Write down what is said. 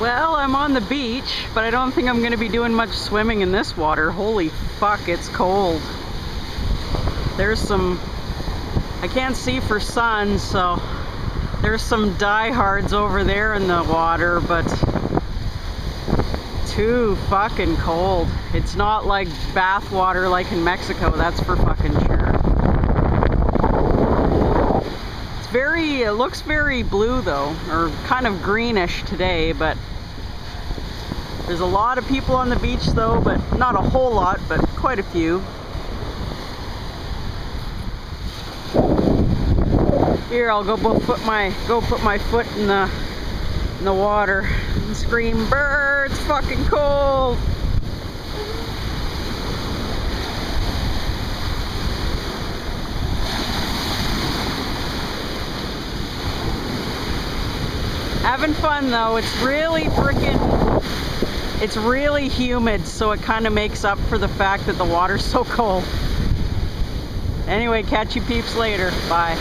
Well, I'm on the beach, but I don't think I'm going to be doing much swimming in this water. Holy fuck, it's cold. There's some... I can't see for sun, so there's some diehards over there in the water, but too fucking cold. It's not like bath water like in Mexico, that's for fucking sure. It looks very blue though, or kind of greenish today, but there's a lot of people on the beach though, but not a whole lot, but quite a few. Here, I'll go put my foot in the water and scream, "Brr, it's fucking cold." Having fun though. It's really humid, so it kind of makes up for the fact that the water's so cold. Anyway, catch you peeps later. Bye.